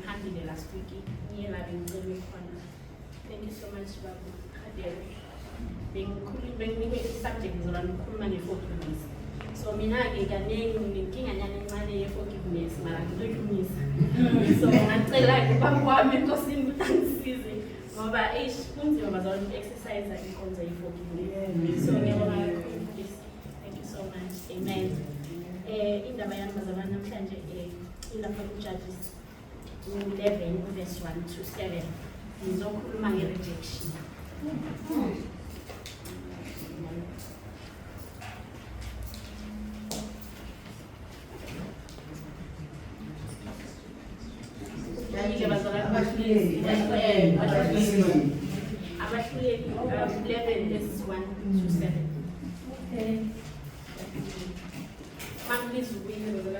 ngihambile last week ngiye la bengicela khona. Thank you so much Babu Khadere. Benginikwe i-subject ngizolwa ngikhuluma nge-forgiveness. So mina-ke kaningi nginenkinga nyana encane ye-forgiveness mara ngizoyilungisa. So ngacela-ke ubaba wami enkosini ukuthi angisize ngoba kunzima bazalwane uku-exercise inkonzo ye-forgiveness. So ngiyabonga kakhulu. Thank you so much. Amen. Indaba yami bazalwane namhlanje ilapha ku-Judges 11 verse 1 to 7. Ngizokhuluma nge-rejection. Abahluleli 11 verses 1 to 7. Okay. Please wait a little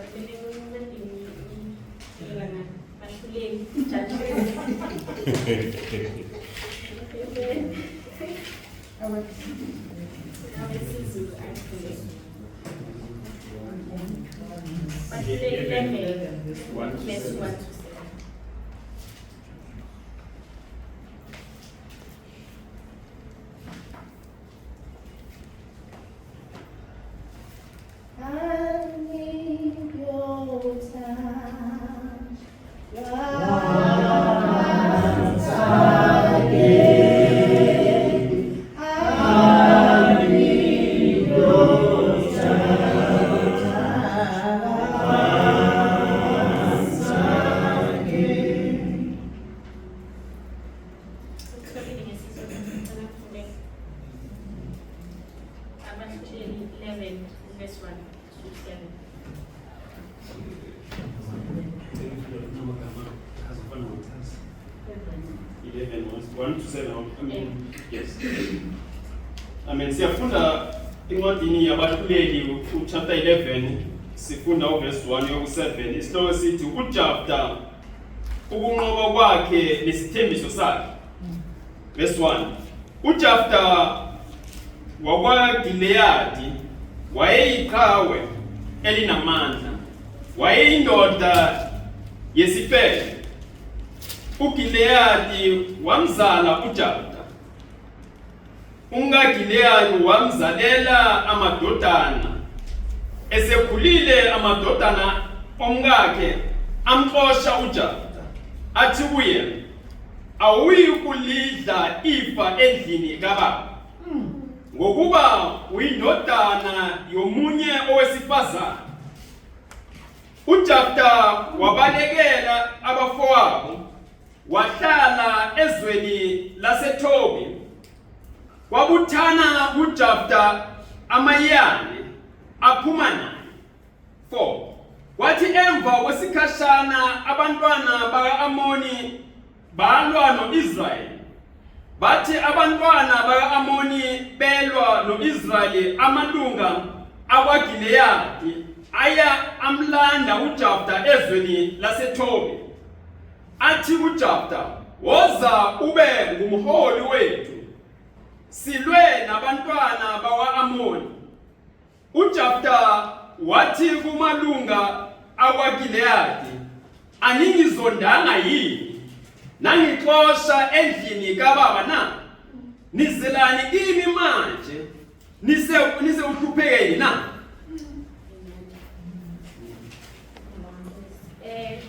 Siyafunda incwadini yabahluleli chapter 11 sifunda verse 1 yoku7 isihloko sithi uJafta ukunqoba kwakhe nesithembiso sakhe. Verse 1 uJafta wakwaGileyadi wayeyiqhawe elinamandla, wayeyindoda yesifebe. uGileyadi wamzala uJafta. UmkaGileyadi wamzalela amadodana. Esekhulile amadodana omkakhe amxosha uJafta, athi kuye, awuyi kulidla ifa endlini kababa, ngokuba uyindodana yomunye owesifazane. uJafta wabalekela abafowabo, wahlala ezweni laseThobi. Kwabuthana uJafta amayane aphuma naye. 4 Kwathi emva kwesikhashana abantwana baka-Amoni balwa no-Israyeli. Bathi abantwana baka-Amoni belwa no-Israyeli, amalunga akwaGileyadi aya amlanda uJafta ezweni laseThobi. Athi uJafta, woza ube ngumholi wethu, silwe nabantwana bakwa-Amoni. uJafta wathi kumalunga akwaGileyadi, aningizondanga yini nangixosha endlini kababa na? Nizelani kimi manje nise uhluphekeni na?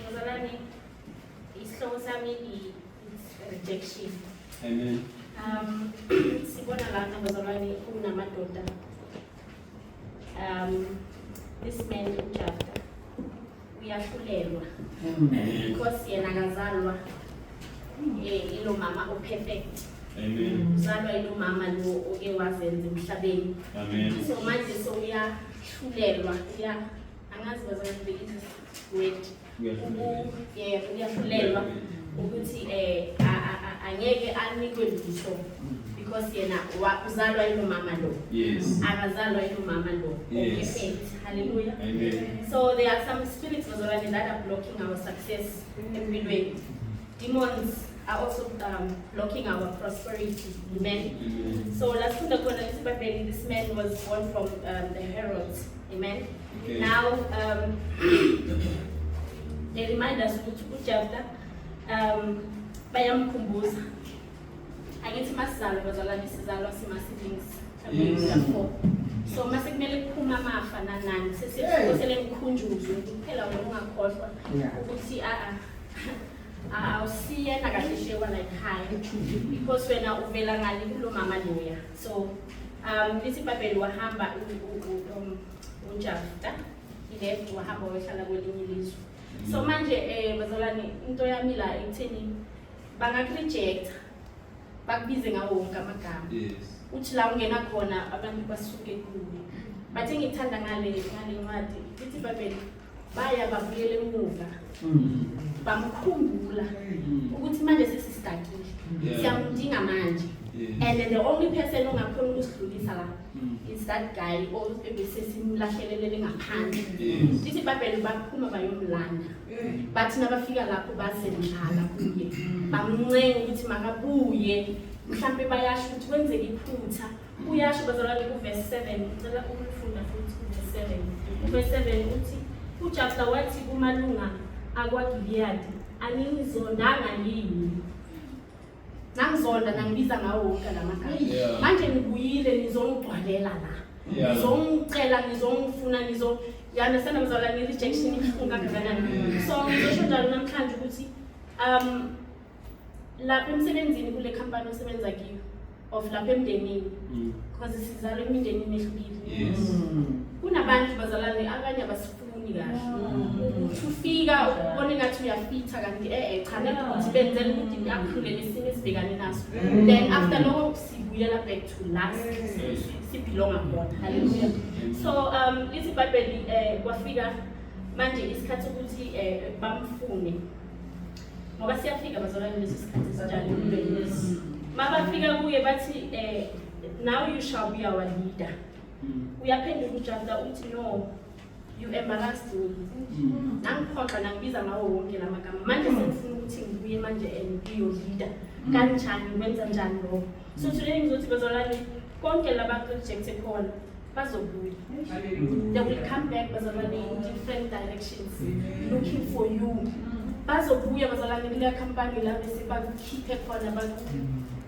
Bazalwane, isihloko sami rejection. Amen. Sibona lana bazalwane kunamadoda. This man uJafta uyahlulelwa because yena akazalwa ilo mama perfect. Amen. Uzalwa ilo mama lo oke wazenza emhlabeni. Amen. So manje so uyahlulelwa, angazi bazalwane the word uyahlulelwa ukuthi angeke anikwe lutho because yena uzalwa ilo mama lo. Yes. Akazalwa ilo mama lo. Yes. Perfect. Hallelujah. Amen. So there are some spirits that are blocking our success in midway. Demons are also blocking our prosperity. Amen. Amen. So last time this man was born from the Herods. Amen. Okay. Now they remind us uJafta bayamkhumbuza angithi masizalwa bazalwane sizalwa sima-siblings four. So mase kumele kuphuma amafa nanani sesiphosele mkhunjuzwe kuphela wena ungakhohlwa ukuthi awusiyena kahle shewa la ekhaya because wena uvela ngale kulo mama loya. So lithi iBhayibheli wahamba uNjafta ileft wahamba wehlala kwelinye ilizwe. So manje bazalwane into yami la ekutheni bangakurejecta bakubize ngawo wonke amagama. Uthi la ungena khona abantu basuke kuwe. Bathe ngithanda ngale ncwadi lithi iBhayibheli baya babuyele emuva bamkhumbula ukuthi manje sesistakile siyamdinga manje. And the only person ongakhona ukusidlulisa la is that guy obesesimlahlelele ngaphandle. Lithi iBhayibheli baphuma bayomlanda bathi nabafika lapho basemhlala kuye bamncenga ukuthi makabuye mhlambe bayasho ukuthi kwenzeke iphutha. Uyasho bazalwane kuverse 7 ngicela ukufunda futhi kuverse 7. Kuverse 7 uthi uJafta wathi kumalunga akwaGiliyadi angizondanga yini nangizonda nangibiza ngawo wonke lamagama. Manje ngibuyile nizongigcwalela la ngizongicela ngizongifuna yana bazalwane rejection ifunga kanjani. So ngizosho njalo namhlanje ukuthi lapha emsebenzini kule company osebenza kiyo of lapha emndenini because sizalwa emindenini ehlukile. Kunabantu bazalwane abanye abasifuni kahle. Ufika ubone ngathi uyafitha kanti cha ukuthi benzele ukuthi akuhlulele isimo esibhekane naso. Then after lokho sibuyela back to last sibelonga khona. Hallelujah. So lithi iBhayibheli kwafika manje isikhathi ukuthi bamfune ngoba siyafika bazalwane lesi sikhathi sinjalo. Mabafika kuye bathi now you shall be our leader. Uyaphendula uJafta uthi no, you embarrassed me. Nangiphoxa nangibiza ngawo wonke lamagama. Manje sengifuna ukuthi ngibuye manje ngiyo leader. Kanjani wenza njani lo? So today ngizothi bazalwane konke labantu rejected khona bazobuya. They will come back bazalwane in different directions looking for you. Bazobuya bazalwane kule company la bese bakukhiphe khona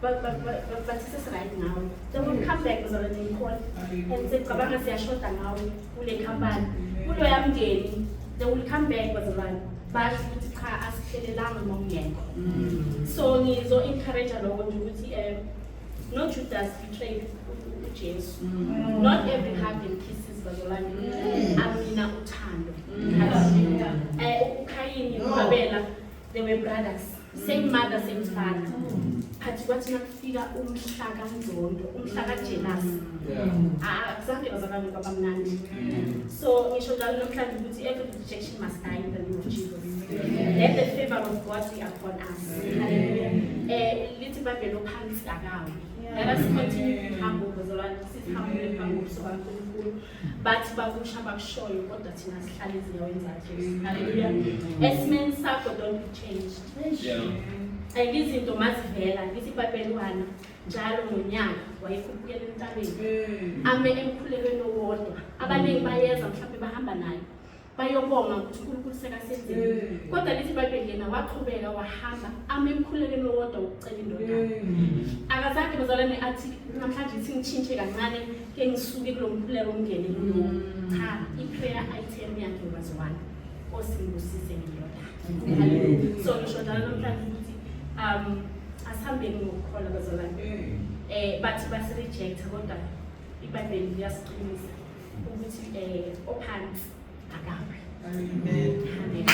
but this is right now. They will come back bazalwane in call and say cabanga siyashota ngawe kule company. Kulo yamngeni they will come back bazalwane. Basho ukuthi cha asiphelelanga ngomyeko. So ngizo encourage lokho nje ukuthi no Judas betrayed Jesus. Not every hug and kisses bazalwane amina uthando. uKhayini noAbela they were brothers, same mother same father. Phathi kwathi nakufika umhla kaNzondo, umhla kaJealous. Akuzange bazalwane babamnandi. So ngisho njalo namhlanje ukuthi every rejection must die in the name of Jesus. Let the favor of God be upon us. Hallelujah. Lithi iBhayibheli ophansi akawe. Let us continue to humble bazalwane, sihambule phambi kaNkulunkulu. Bathi bakusha bakushoyo kodwa thina sihlale ezinyaweni zakhe. Hallelujah. Esimeni sakho don't be changed. Izinto mazivela lithi iBhayibheli wana njalo ngonyaka wayekhuphukela entabeni ame emkhulekweni owodwa abaningi bayeza mhlawumbe bahamba naye bayobonga ukuthi uNkulunkulu sekasenzile kodwa lithi iBhayibheli yena waqhubeka wahamba ame emkhulekweni owodwa ukucela indodana akazange bazalwane athi namhlanje ithi ngichintshe kancane ke ngisuke kulomkhuleko ongene kulo cha iprayer item yakhe was one osingusise ngiyodwa. So ngisho njalo namhlanje ukuthi asihambeni ngokukholwa bazalwane bathi basirejecta kodwa iBhayibheli liyasiqinisa ukuthi ophansi akawe. Amen.